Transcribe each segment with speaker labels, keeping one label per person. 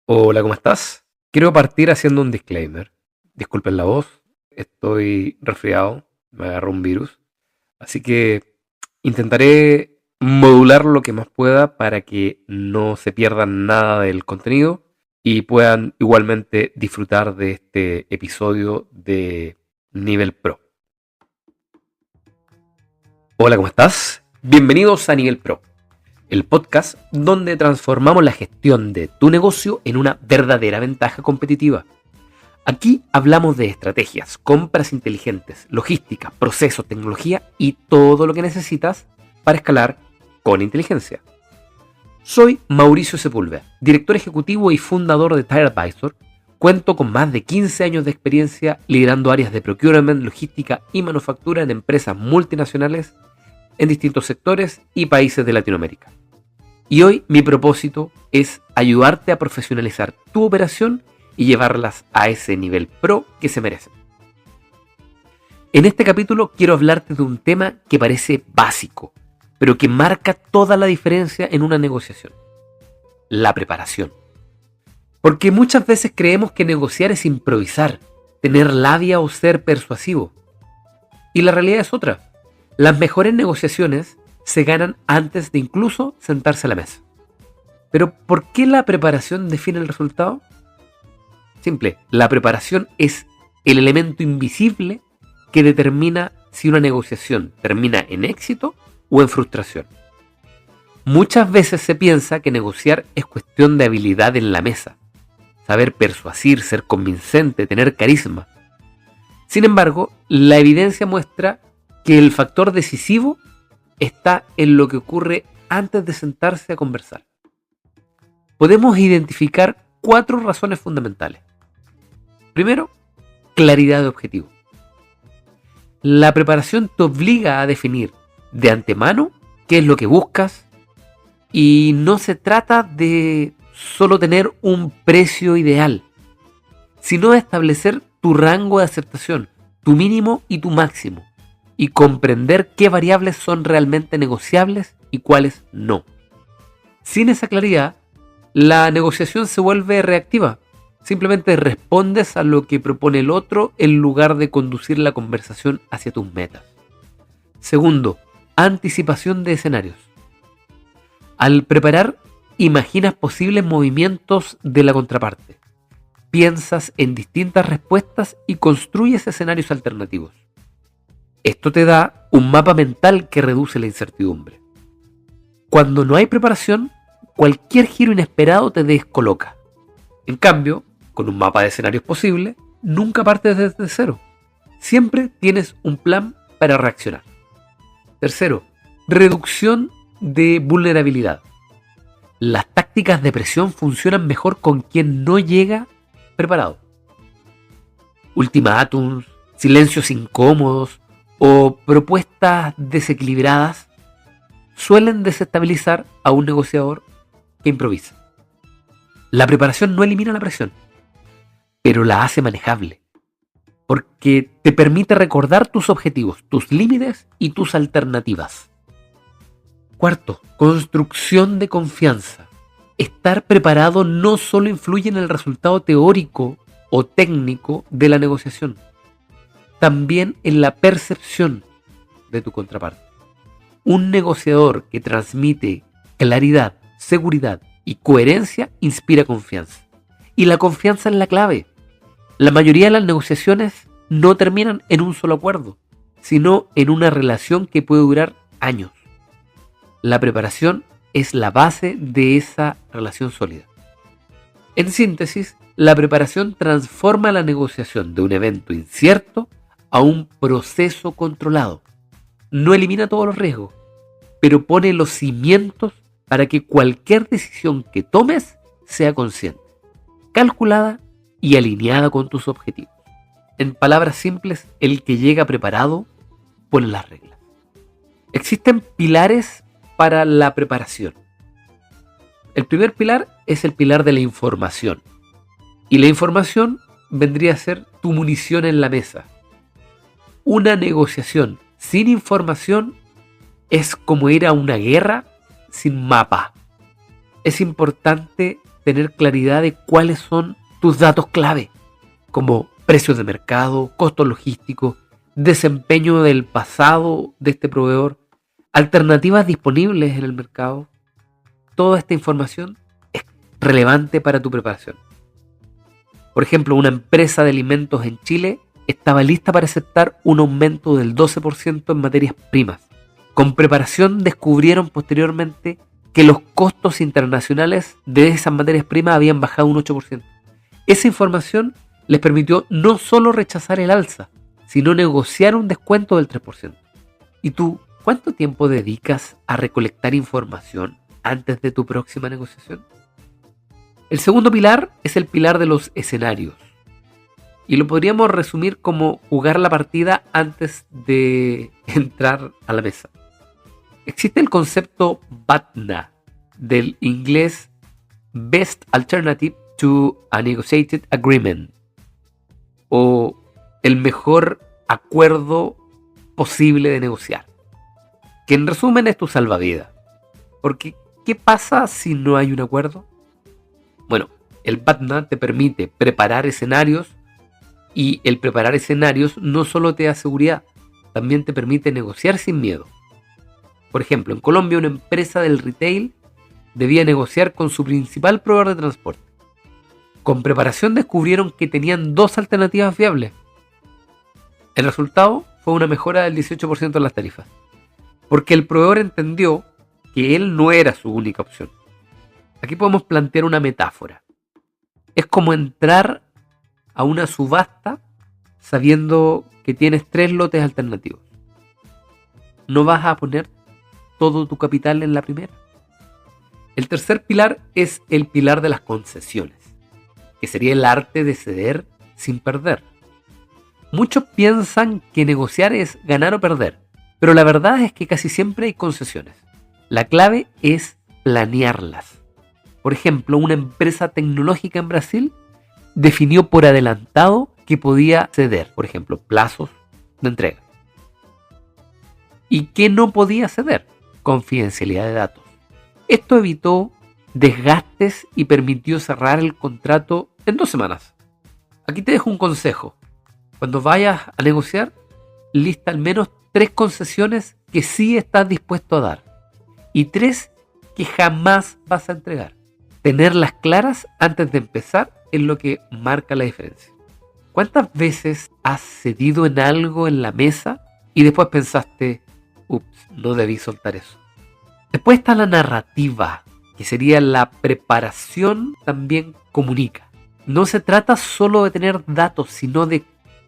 Speaker 1: Hola, ¿cómo estás? Quiero partir haciendo un disclaimer. Disculpen la voz, estoy resfriado, me agarró un virus, así que intentaré modular lo que más pueda para que no se pierda nada del contenido y puedan igualmente disfrutar de este episodio de Nivel Pro. Hola, ¿cómo estás? Bienvenidos a Nivel Pro, el podcast donde transformamos la gestión de tu negocio en una verdadera ventaja competitiva. Aquí hablamos de estrategias, compras inteligentes, logística, procesos, tecnología y todo lo que necesitas para escalar con inteligencia. Soy Mauricio Sepúlveda, director ejecutivo y fundador de TireAdvisor. Cuento con más de 15 años de experiencia liderando áreas de procurement, logística y manufactura en empresas multinacionales en distintos sectores y países de Latinoamérica. Y hoy mi propósito es ayudarte a profesionalizar tu operación y llevarlas a ese nivel pro que se merecen. En este capítulo quiero hablarte de un tema que parece básico, pero que marca toda la diferencia en una negociación: la preparación. Porque muchas veces creemos que negociar es improvisar, tener labia o ser persuasivo. Y la realidad es otra. Las mejores negociaciones se ganan antes de incluso sentarse a la mesa. Pero ¿por qué la preparación define el resultado? Simple, la preparación es el elemento invisible que determina si una negociación termina en éxito o en frustración. Muchas veces se piensa que negociar es cuestión de habilidad en la mesa, saber persuadir, ser convincente, tener carisma. Sin embargo, la evidencia muestra que el factor decisivo está en lo que ocurre antes de sentarse a conversar. Podemos identificar 4 razones fundamentales. Primero, claridad de objetivo. La preparación te obliga a definir de antemano qué es lo que buscas, y no se trata de solo tener un precio ideal, sino de establecer tu rango de aceptación, tu mínimo y tu máximo, y comprender qué variables son realmente negociables y cuáles no. Sin esa claridad, la negociación se vuelve reactiva. Simplemente respondes a lo que propone el otro en lugar de conducir la conversación hacia tus metas. Segundo, anticipación de escenarios. Al preparar, imaginas posibles movimientos de la contraparte. Piensas en distintas respuestas y construyes escenarios alternativos. Esto te da un mapa mental que reduce la incertidumbre. Cuando no hay preparación, cualquier giro inesperado te descoloca. En cambio, con un mapa de escenarios posibles, nunca partes desde cero. Siempre tienes un plan para reaccionar. Tercero, reducción de vulnerabilidad. Las tácticas de presión funcionan mejor con quien no llega preparado. Ultimátums, silencios incómodos o propuestas desequilibradas suelen desestabilizar a un negociador que improvisa. La preparación no elimina la presión, pero la hace manejable, porque te permite recordar tus objetivos, tus límites y tus alternativas. Cuarto, construcción de confianza. Estar preparado no solo influye en el resultado teórico o técnico de la negociación, también en la percepción de tu contraparte. Un negociador que transmite claridad, seguridad y coherencia inspira confianza. Y la confianza es la clave. La mayoría de las negociaciones no terminan en un solo acuerdo, sino en una relación que puede durar años. La preparación es la base de esa relación sólida. En síntesis, la preparación transforma la negociación de un evento incierto a un proceso controlado. No elimina todos los riesgos, pero pone los cimientos para que cualquier decisión que tomes sea consciente, calculada y alineada con tus objetivos. En palabras simples, el que llega preparado pone las reglas. Existen pilares para la preparación. El primer pilar es el pilar de la información. Y la información vendría a ser tu munición en la mesa. Una negociación sin información es como ir a una guerra sin mapa. Es importante tener claridad de cuáles son tus datos clave, como precios de mercado, costos logísticos, desempeño del pasado de este proveedor, alternativas disponibles en el mercado. Toda esta información es relevante para tu preparación. Por ejemplo, una empresa de alimentos en Chile estaba lista para aceptar un aumento del 12% en materias primas. Con preparación descubrieron posteriormente que los costos internacionales de esas materias primas habían bajado un 8%. Esa información les permitió no solo rechazar el alza, sino negociar un descuento del 3%. ¿Y tú, cuánto tiempo dedicas a recolectar información antes de tu próxima negociación? El segundo pilar es el pilar de los escenarios. Y lo podríamos resumir como jugar la partida antes de entrar a la mesa. Existe el concepto BATNA, del inglés Best Alternative to a Negotiated Agreement, o el mejor acuerdo posible de negociar, que en resumen es tu salvavidas. Porque, ¿qué pasa si no hay un acuerdo? Bueno, el BATNA te permite preparar escenarios, y el preparar escenarios no solo te da seguridad, también te permite negociar sin miedo. Por ejemplo, en Colombia una empresa del retail debía negociar con su principal proveedor de transporte. Con preparación descubrieron que tenían dos alternativas viables. El resultado fue una mejora del 18% en las tarifas, porque el proveedor entendió que él no era su única opción. Aquí podemos plantear una metáfora. Es como entrar a una subasta sabiendo que tienes 3 lotes alternativos. No vas a poner todo tu capital en la primera. El tercer pilar es el pilar de las concesiones, que sería el arte de ceder sin perder. Muchos piensan que negociar es ganar o perder, pero la verdad es que casi siempre hay concesiones. La clave es planearlas. Por ejemplo, una empresa tecnológica en Brasil definió por adelantado que podía ceder, por ejemplo, plazos de entrega. ¿Y qué no podía ceder? Confidencialidad de datos. Esto evitó desgastes y permitió cerrar el contrato en 2 semanas. Aquí te dejo un consejo. Cuando vayas a negociar, lista al menos 3 concesiones que sí estás dispuesto a dar y 3 que jamás vas a entregar. Tenerlas claras antes de empezar es lo que marca la diferencia. ¿Cuántas veces has cedido en algo en la mesa y después pensaste, ups, no debí soltar eso? Después está la narrativa, que sería la preparación también comunica. No se trata solo de tener datos, sino de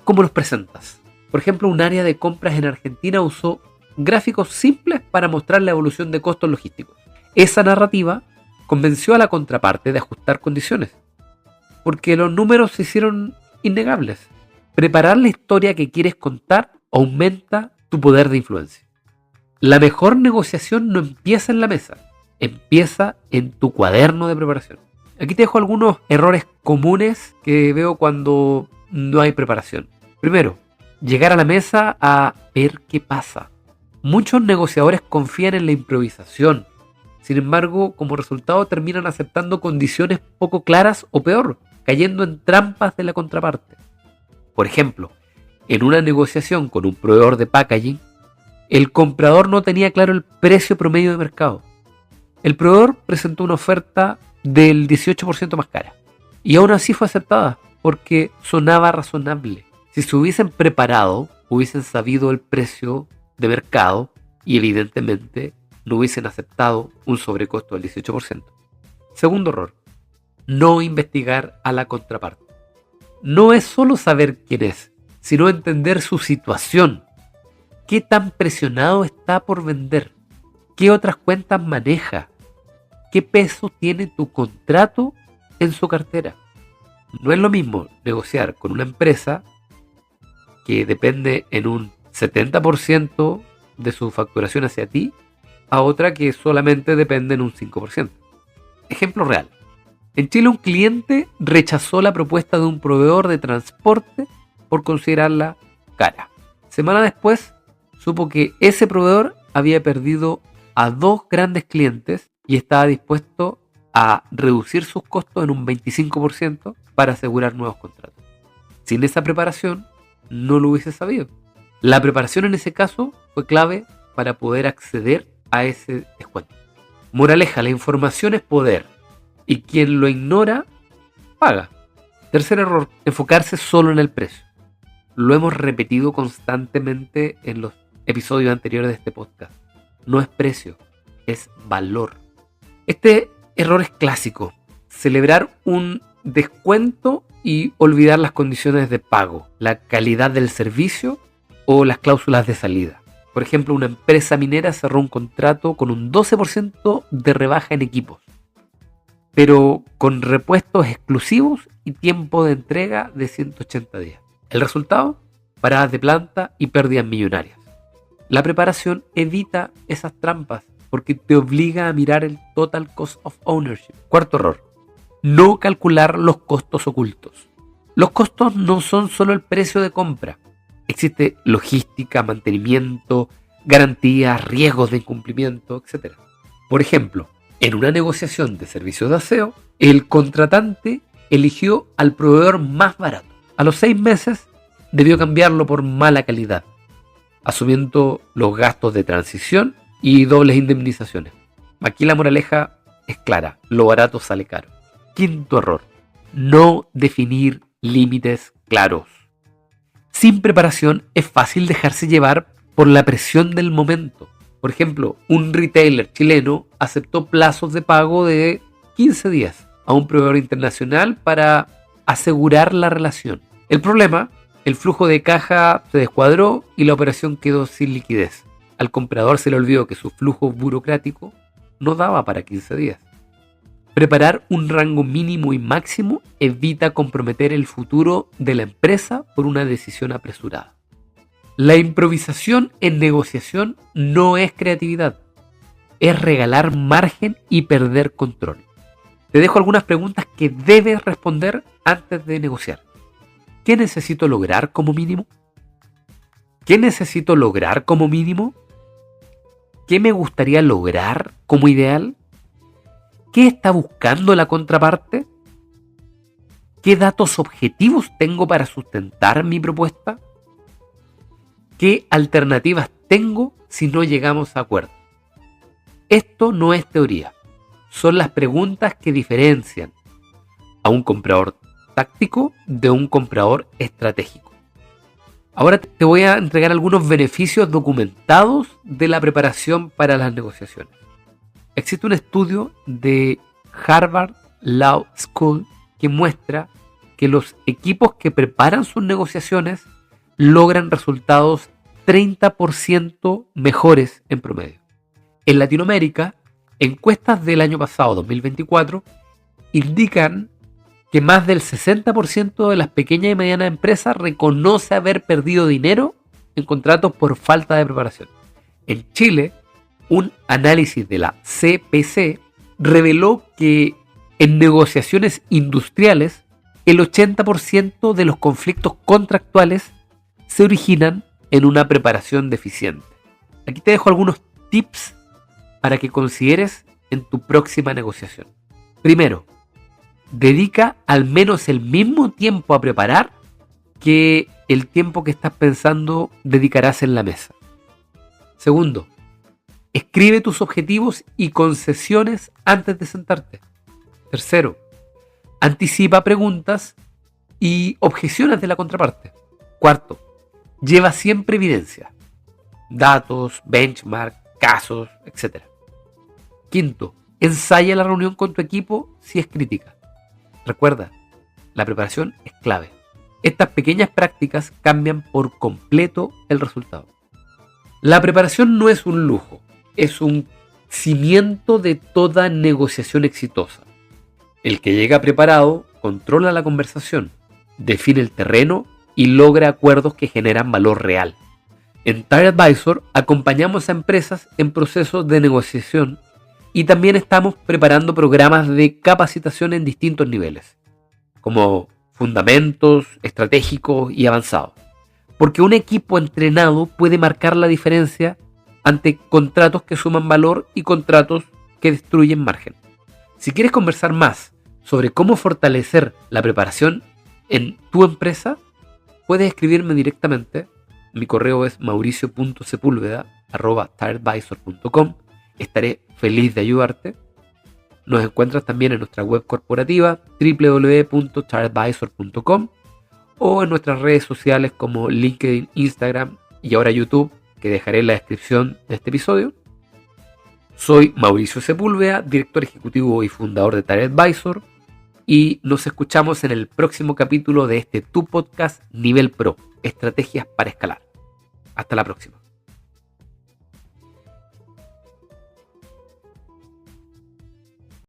Speaker 1: cómo los presentas. Por ejemplo, un área de compras en Argentina usó gráficos simples para mostrar la evolución de costos logísticos. Esa narrativa convenció a la contraparte de ajustar condiciones, porque los números se hicieron innegables. Preparar la historia que quieres contar aumenta tu poder de influencia. La mejor negociación no empieza en la mesa, empieza en tu cuaderno de preparación. Aquí te dejo algunos errores comunes que veo cuando no hay preparación. Primero, llegar a la mesa a ver qué pasa. Muchos negociadores confían en la improvisación. Sin embargo, como resultado terminan aceptando condiciones poco claras o peor, cayendo en trampas de la contraparte. Por ejemplo, en una negociación con un proveedor de packaging, el comprador no tenía claro el precio promedio de mercado. El proveedor presentó una oferta del 18% más cara y aún así fue aceptada porque sonaba razonable. Si se hubiesen preparado, hubiesen sabido el precio de mercado y evidentemente no hubiesen aceptado un sobrecosto del 18%. Segundo error, no investigar a la contraparte. No es solo saber quién es, sino entender su situación. ¿Qué tan presionado está por vender? ¿Qué otras cuentas maneja? ¿Qué peso tiene tu contrato en su cartera? No es lo mismo negociar con una empresa que depende en un 70% de su facturación hacia ti, a otra que solamente depende en un 5%. Ejemplo real. En Chile un cliente rechazó la propuesta de un proveedor de transporte por considerarla cara. Semana después supo que ese proveedor había perdido a 2 grandes clientes y estaba dispuesto a reducir sus costos en un 25% para asegurar nuevos contratos. Sin esa preparación, no lo hubiese sabido. La preparación en ese caso fue clave para poder acceder a ese descuento. Moraleja, la información es poder y quien lo ignora, paga. Tercer error, enfocarse solo en el precio. Lo hemos repetido constantemente en los episodios anteriores de este podcast. No es precio, es valor. Este error es clásico. Celebrar un descuento y olvidar las condiciones de pago, la calidad del servicio o las cláusulas de salida. Por ejemplo, una empresa minera cerró un contrato con un 12% de rebaja en equipos, pero con repuestos exclusivos y tiempo de entrega de 180 días. El resultado, paradas de planta y pérdidas millonarias. La preparación evita esas trampas porque te obliga a mirar el total cost of ownership. Cuarto error, no calcular los costos ocultos. Los costos no son solo el precio de compra. Existe logística, mantenimiento, garantías, riesgos de incumplimiento, etc. Por ejemplo, en una negociación de servicios de aseo, el contratante eligió al proveedor más barato. A los 6 meses debió cambiarlo por mala calidad, asumiendo los gastos de transición y dobles indemnizaciones. Aquí la moraleja es clara, lo barato sale caro. Quinto error, no definir límites claros. Sin preparación es fácil dejarse llevar por la presión del momento. Por ejemplo, un retailer chileno aceptó plazos de pago de 15 días a un proveedor internacional para asegurar la relación. El problema, el flujo de caja se descuadró y la operación quedó sin liquidez. Al comprador se le olvidó que su flujo burocrático no daba para 15 días. Preparar un rango mínimo y máximo evita comprometer el futuro de la empresa por una decisión apresurada. La improvisación en negociación no es creatividad, es regalar margen y perder control. Te dejo algunas preguntas que debes responder antes de negociar. ¿Qué necesito lograr como mínimo? ¿Qué necesito lograr como mínimo? ¿Qué me gustaría lograr como ideal? ¿Qué está buscando la contraparte? ¿Qué datos objetivos tengo para sustentar mi propuesta? ¿Qué alternativas tengo si no llegamos a acuerdo? Esto no es teoría, son las preguntas que diferencian a un comprador táctico de un comprador estratégico. Ahora te voy a entregar algunos beneficios documentados de la preparación para las negociaciones. Existe un estudio de Harvard Law School que muestra que los equipos que preparan sus negociaciones logran resultados 30% mejores en promedio. En Latinoamérica, encuestas del año pasado, 2024, indican que más del 60% de las pequeñas y medianas empresas reconoce haber perdido dinero en contratos por falta de preparación. En Chile, un análisis de la CPC reveló que en negociaciones industriales, el 80% de los conflictos contractuales se originan en una preparación deficiente. Aquí te dejo algunos tips para que consideres en tu próxima negociación. Primero, dedica al menos el mismo tiempo a preparar que el tiempo que estás pensando dedicarás en la mesa. Segundo, escribe tus objetivos y concesiones antes de sentarte. Tercero, anticipa preguntas y objeciones de la contraparte. Cuarto, lleva siempre evidencia, datos, benchmark, casos, etc. Quinto, ensaya la reunión con tu equipo si es crítica. Recuerda, la preparación es clave. Estas pequeñas prácticas cambian por completo el resultado. La preparación no es un lujo, es un cimiento de toda negociación exitosa. El que llega preparado controla la conversación, define el terreno y logra acuerdos que generan valor real. En Tire Advisor acompañamos a empresas en procesos de negociación y también estamos preparando programas de capacitación en distintos niveles, como fundamentos, estratégicos y avanzados. Porque un equipo entrenado puede marcar la diferencia ante contratos que suman valor y contratos que destruyen margen. Si quieres conversar más sobre cómo fortalecer la preparación en tu empresa, puedes escribirme directamente. Mi correo es mauricio.sepulveda@tiredvisor.com. Estaré feliz de ayudarte. Nos encuentras también en nuestra web corporativa www.tiredvisor.com o en nuestras redes sociales como LinkedIn, Instagram y ahora YouTube, que dejaré en la descripción de este episodio. Soy Mauricio Sepúlveda, director ejecutivo y fundador de Tired Advisor, y nos escuchamos en el próximo capítulo de este tu podcast Nivel Pro, estrategias para escalar. Hasta la próxima.